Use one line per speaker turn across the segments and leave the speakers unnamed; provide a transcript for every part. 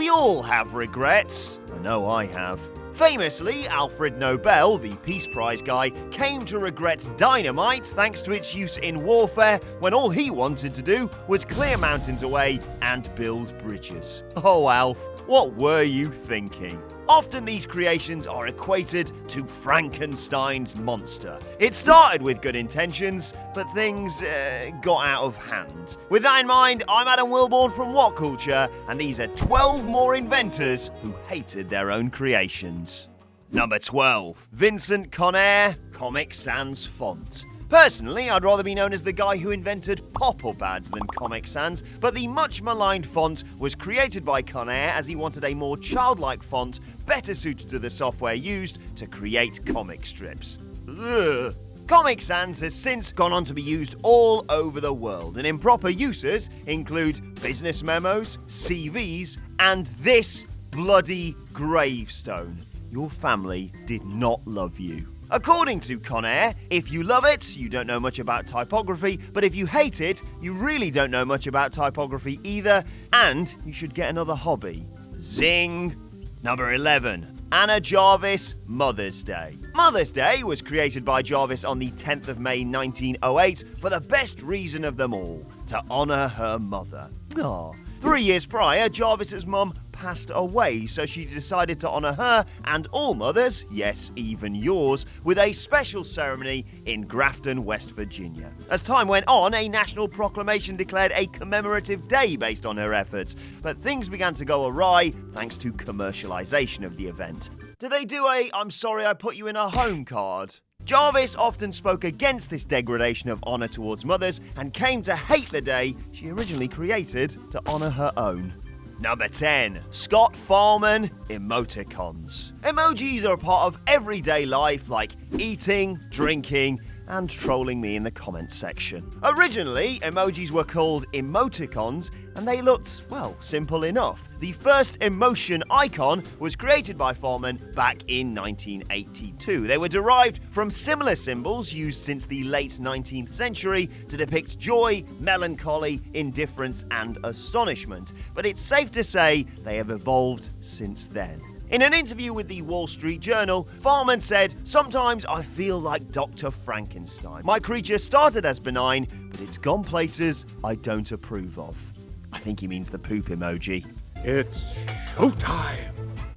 We all have regrets. I know I have. Famously, Alfred Nobel, the Peace Prize guy, came to regret dynamite thanks to its use in warfare when all he wanted to do was clear mountains away and build bridges. Oh, Alf, what were you thinking? Often these creations are equated to Frankenstein's monster. It started with good intentions, but things got out of hand. With that in mind, I'm Adam Wilborn from What Culture, and these are 12 more inventors who hated their own creations. Number 12. Vincent Conair, Comic Sans font. Personally, I'd rather be known as the guy who invented pop-up ads than Comic Sans, but the much-maligned font was created by Conair as he wanted a more childlike font better suited to the software used to create comic strips. Ugh. Comic Sans has since gone on to be used all over the world, and improper uses include business memos, CVs, and this bloody gravestone. Your family did not love you. According to Conair, if you love it, you don't know much about typography, but if you hate it, you really don't know much about typography either, and you should get another hobby. Zing! Number 11. Anna Jarvis, Mother's Day. Mother's Day was created by Jarvis on the 10th of May 1908 for the best reason of them all, to honour her mother. Aww. 3 years prior, Jarvis's mum passed away, so she decided to honour her and all mothers, yes, even yours, with a special ceremony in Grafton, West Virginia. As time went on, a national proclamation declared a commemorative day based on her efforts, but things began to go awry thanks to commercialisation of the event. Do they do a "I'm sorry I put you in a home" card? Jarvis often spoke against this degradation of honour towards mothers and came to hate the day she originally created to honour her own. Number 10. Scott Fahlman, emoticons. Emojis are a part of everyday life, like eating, drinking, and trolling me in the comments section. Originally, emojis were called emoticons, and they looked, well, simple enough. The first emotion icon was created by Fahlman back in 1982. They were derived from similar symbols used since the late 19th century to depict joy, melancholy, indifference, and astonishment. But it's safe to say they have evolved since then. In an interview with the Wall Street Journal, Fahlman said, "Sometimes I feel like Dr. Frankenstein. My creature started as benign, but it's gone places I don't approve of." I think he means the poop emoji.
It's showtime.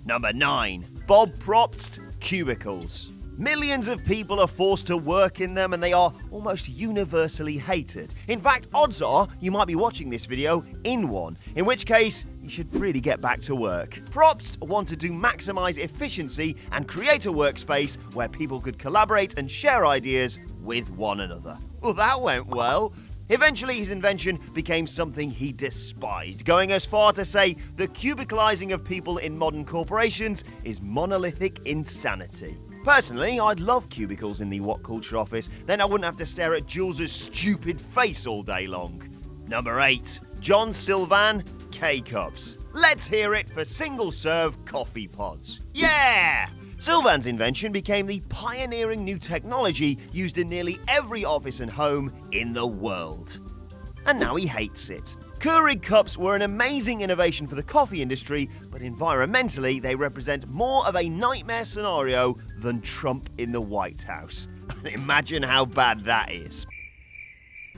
Number 9. Bob Propst, cubicles. Millions of people are forced to work in them, and they are almost universally hated. In fact, odds are you might be watching this video in one, in which case you should really get back to work. Propst wanted to maximize efficiency and create a workspace where people could collaborate and share ideas with one another. Well, that went well. Eventually, his invention became something he despised, going as far to say the cubicalizing of people in modern corporations is monolithic insanity. Personally, I'd love cubicles in the What Culture office, then I wouldn't have to stare at Jules's stupid face all day long. Number 8. John Sylvan, K-Cups. Let's hear it for single-serve coffee pods. Yeah! Sylvan's invention became the pioneering new technology used in nearly every office and home in the world. And now he hates it. Keurig cups were an amazing innovation for the coffee industry, but environmentally they represent more of a nightmare scenario than Trump in the White House. Imagine how bad that is.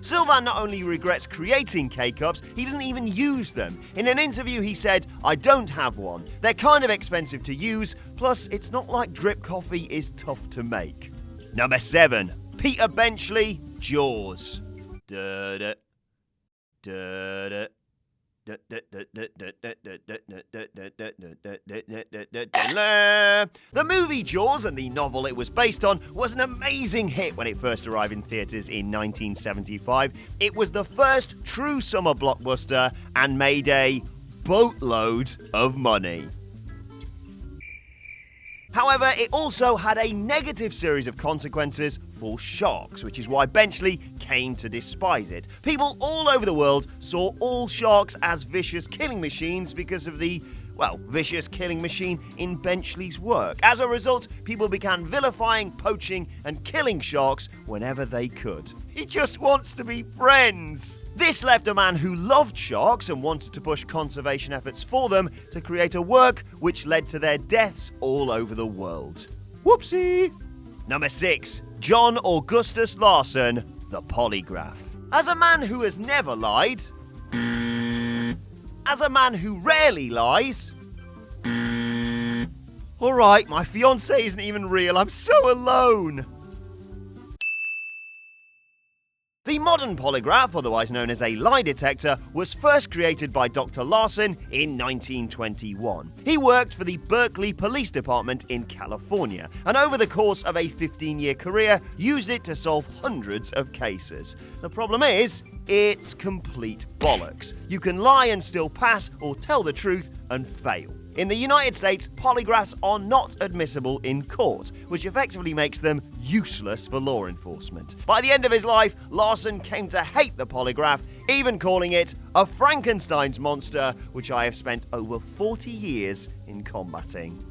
Sylvan not only regrets creating K-Cups, he doesn't even use them. In an interview he said, "I don't have one. They're kind of expensive to use, plus it's not like drip coffee is tough to make." Number 7. Peter Benchley, Jaws. The movie Jaws and the novel it was based on was an amazing hit when it first arrived in theaters in 1975. It was the first true summer blockbuster and made a boatload of money. However, it also had a negative series of consequences for sharks, which is why Benchley came to despise it. People all over the world saw all sharks as vicious killing machines because of the, well, vicious killing machine in Benchley's work. As a result, people began vilifying, poaching, and killing sharks whenever they could. He just wants to be friends. This left a man who loved sharks and wanted to push conservation efforts for them to create a work which led to their deaths all over the world. Whoopsie! Number 6. John Augustus Larson, the Polygraph. As a man who has never lied, as a man who rarely lies, alright, my fiancé isn't even real, I'm so alone. The modern polygraph, otherwise known as a lie detector, was first created by Dr. Larson in 1921. He worked for the Berkeley Police Department in California, and over the course of a 15-year career, used it to solve hundreds of cases. The problem is, it's complete bollocks. You can lie and still pass, or tell the truth and fail. In the United States, polygraphs are not admissible in court, which effectively makes them useless for law enforcement. By the end of his life, Larson came to hate the polygraph, even calling it a Frankenstein's monster, which I have spent over 40 years in combating.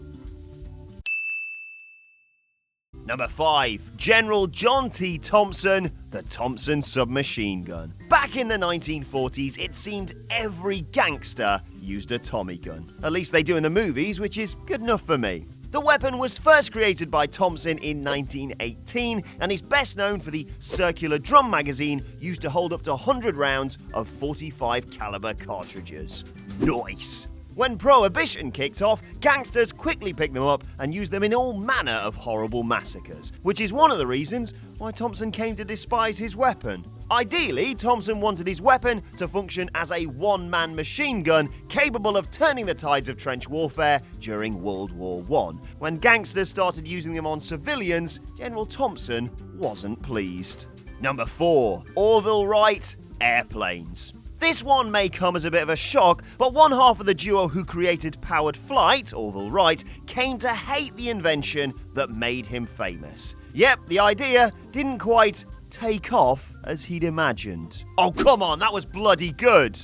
Number 5. General John T. Thompson, the Thompson submachine gun. Back in the 1940s, it seemed every gangster used a Tommy gun. At least they do in the movies, which is good enough for me. The weapon was first created by Thompson in 1918 and is best known for the circular drum magazine used to hold up to 100 rounds of 45 caliber cartridges. Nice! When Prohibition kicked off, gangsters quickly picked them up and used them in all manner of horrible massacres, which is one of the reasons why Thompson came to despise his weapon. Ideally, Thompson wanted his weapon to function as a one-man machine gun capable of turning the tides of trench warfare during World War I. When gangsters started using them on civilians, General Thompson wasn't pleased. Number 4. Orville Wrights, airplanes. This one may come as a bit of a shock, but one half of the duo who created powered flight, Orville Wright, came to hate the invention that made him famous. Yep, the idea didn't quite take off as he'd imagined. Oh, come on, that was bloody good!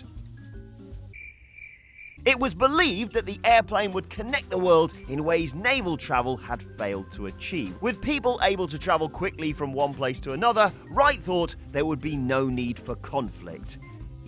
It was believed that the airplane would connect the world in ways naval travel had failed to achieve. With people able to travel quickly from one place to another, Wright thought there would be no need for conflict.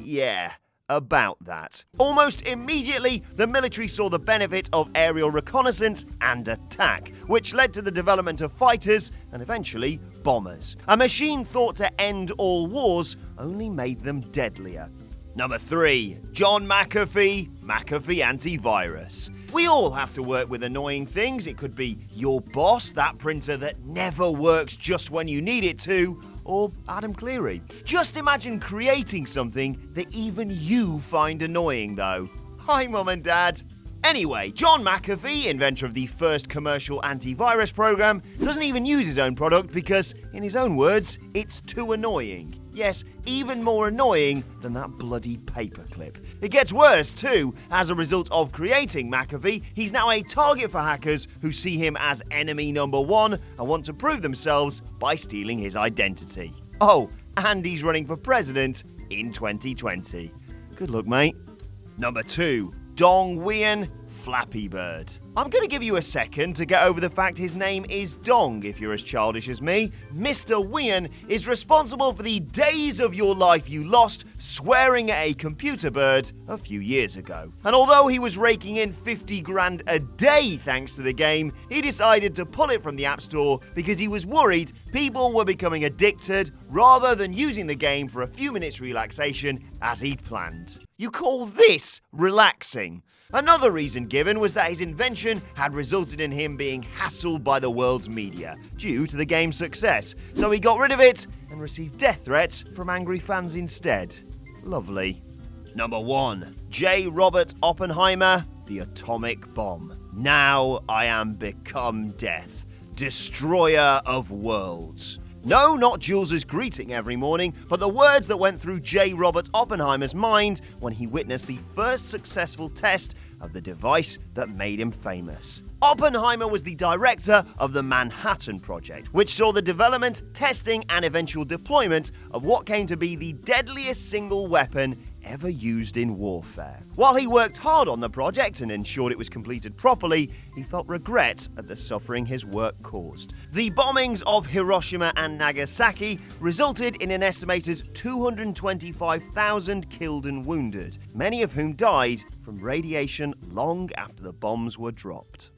Yeah, about that. Almost immediately, the military saw the benefit of aerial reconnaissance and attack, which led to the development of fighters and eventually bombers. A machine thought to end all wars only made them deadlier. Number 3. John McAfee, McAfee antivirus. We all have to work with annoying things. It could be your boss, that printer that never works just when you need it to, or Adam Cleary. Just imagine creating something that even you find annoying, though. Hi, Mum and Dad. Anyway, John McAfee, inventor of the first commercial antivirus program, doesn't even use his own product because, in his own words, it's too annoying. Yes, even more annoying than that bloody paperclip. It gets worse, too. As a result of creating McAfee, he's now a target for hackers who see him as enemy number 1 and want to prove themselves by stealing his identity. Oh, and he's running for president in 2020. Good luck, mate. Number 2. Dong Nguyen, Flappy Bird. I'm going to give you a second to get over the fact his name is Dong if you're as childish as me. Mr. Nguyen is responsible for the days of your life you lost swearing at a computer bird a few years ago. And although he was raking in 50 grand a day thanks to the game, he decided to pull it from the App Store because he was worried people were becoming addicted rather than using the game for a few minutes relaxation as he'd planned. You call this relaxing? Another reason given was that his invention had resulted in him being hassled by the world's media due to the game's success, so he got rid of it and received death threats from angry fans instead. Lovely. Number 1. J. Robert Oppenheimer, the atomic bomb. Now I am become death, destroyer of worlds. No, not Jules's greeting every morning, but the words that went through J. Robert Oppenheimer's mind when he witnessed the first successful test of the device that made him famous. Oppenheimer was the director of the Manhattan Project, which saw the development, testing, and eventual deployment of what came to be the deadliest single weapon ever used in warfare. While he worked hard on the project and ensured it was completed properly, he felt regret at the suffering his work caused. The bombings of Hiroshima and Nagasaki resulted in an estimated 225,000 killed and wounded, many of whom died from radiation long after the bombs were dropped.